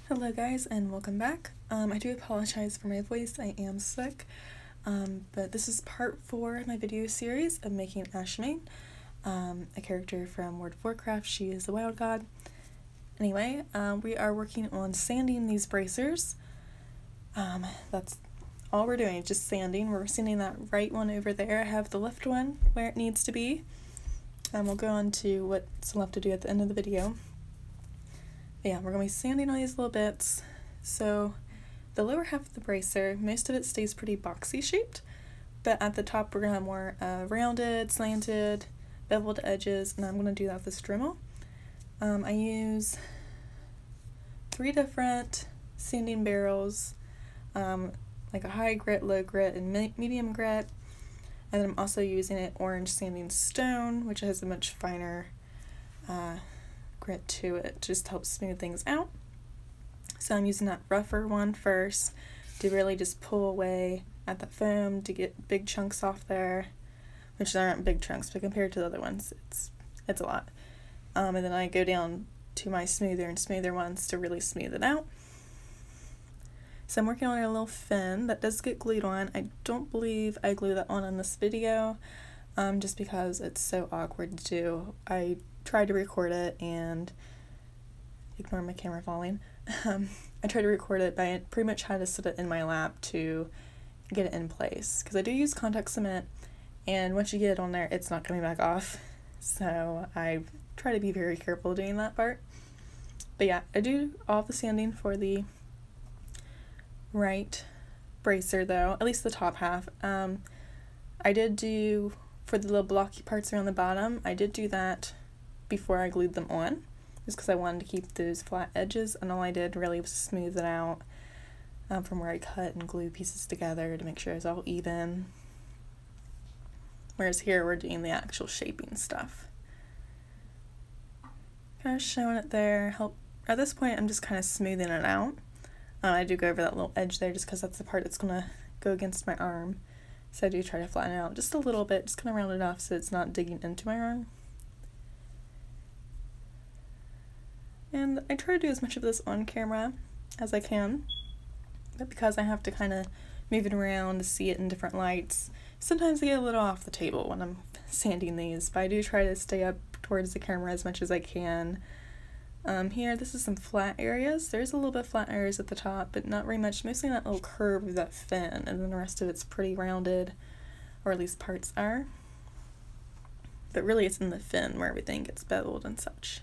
Hello guys and welcome back. I do apologize for my voice, I am sick, but this is part 4 of my video series of making Ashamane, a character from World of Warcraft. She is the wild god. Anyway, we are working on sanding these bracers. That's all we're doing, just sanding. We're sanding that right one over there. I have the left one where it needs to be. We'll go on to what's left to do at the end of the video. But yeah, we're going to be sanding all these little bits. So the lower half of the bracer, most of it stays pretty boxy shaped, but at the top we're going to have more rounded, slanted, beveled edges, and I'm going to do that with this Dremel. I use 3 different sanding barrels, like a high grit, low grit, and medium grit, and then I'm also using an orange sanding stone, which has a much finer grit to it, just to help smooth things out. So I'm using that rougher one first to really just pull away at the foam to get big chunks off there, which aren't big chunks, but compared to the other ones, it's a lot. And then I go down to my smoother and smoother ones to really smooth it out. So I'm working on a little fin that does get glued on. I don't believe I glue that on in this video, just because it's so awkward to do. I tried to record it and ignore my camera falling. I tried to record it, but I pretty much had to sit it in my lap to get it in place, because I do use contact cement, and once you get it on there, it's not coming back off. So I try to be very careful doing that part. But yeah, I do all the sanding for the right bracer though, at least the top half. I did do, for the little blocky parts around the bottom, I did do that before I glued them on, just because I wanted to keep those flat edges, and all I did really was smooth it out from where I cut and glue pieces together to make sure it's all even. Whereas here we're doing the actual shaping stuff. Kind of showing it there. At this point I'm just kind of smoothing it out. I do go over that little edge there just because that's the part that's going to go against my arm. So I do try to flatten it out just a little bit, just kind of round it off so it's not digging into my arm. And I try to do as much of this on camera as I can, but because I have to kind of move it around to see it in different lights, sometimes I get a little off the table when I'm sanding these, but I do try to stay up towards the camera as much as I can. Here, this is some flat areas. There's a little bit of flat areas at the top, but not very much, mostly that little curve of that fin, and then the rest of it's pretty rounded, or at least parts are. But really it's in the fin where everything gets beveled and such.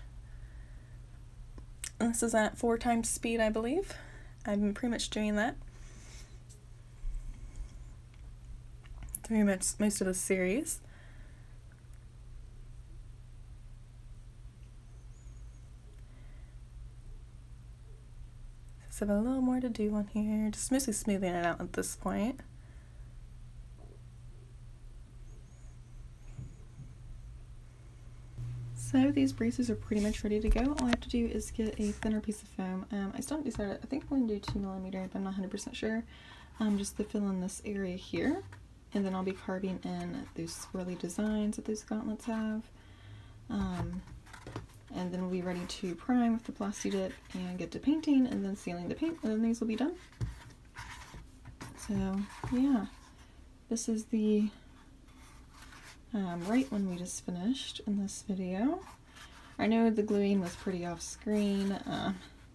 And this is at 4 times speed, I believe. I've been pretty much doing that through most of the series. So I have a little more to do on here, just mostly smoothing it out at this point. So these braces are pretty much ready to go. All I have to do is get a thinner piece of foam. I still haven't decided. I think I'm going to do 2mm, but I'm not 100% sure. Just to fill in this area here. And then I'll be carving in those swirly designs that those gauntlets have. And then we'll be ready to prime with the Plasti Dip and get to painting and then sealing the paint, and then these will be done. So yeah, this is the right one we just finished in this video. I know the gluing was pretty off screen.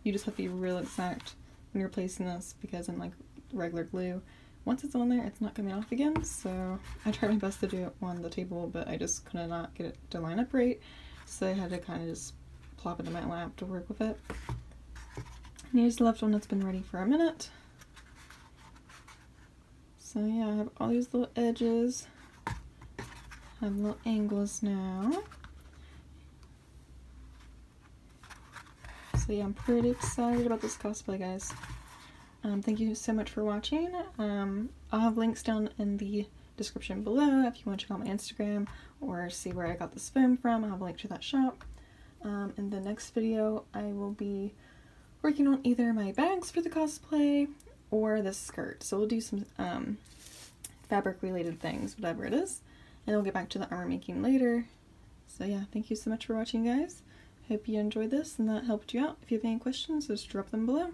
You just have to be real exact when you're placing this, because unlike regular glue, once it's on there, it's not coming off again. So I tried my best to do it on the table, but I just could not get it to line up right. So I had to kind of just plop it in my lap to work with it. And here's the left one that's been ready for a minute. So yeah, I have all these little edges. I have little angles now. So yeah, I'm pretty excited about this cosplay, guys. Thank you so much for watching. I'll have links down in the description below if you want to check out my Instagram or see where I got this foam from. I'll have a link to that shop. In the next video I will be working on either my bags for the cosplay or this skirt. So we'll do some fabric related things, whatever it is, and we'll get back to the armor making later. So yeah, thank you so much for watching, guys. Hope you enjoyed this and that helped you out. If you have any questions, just drop them below.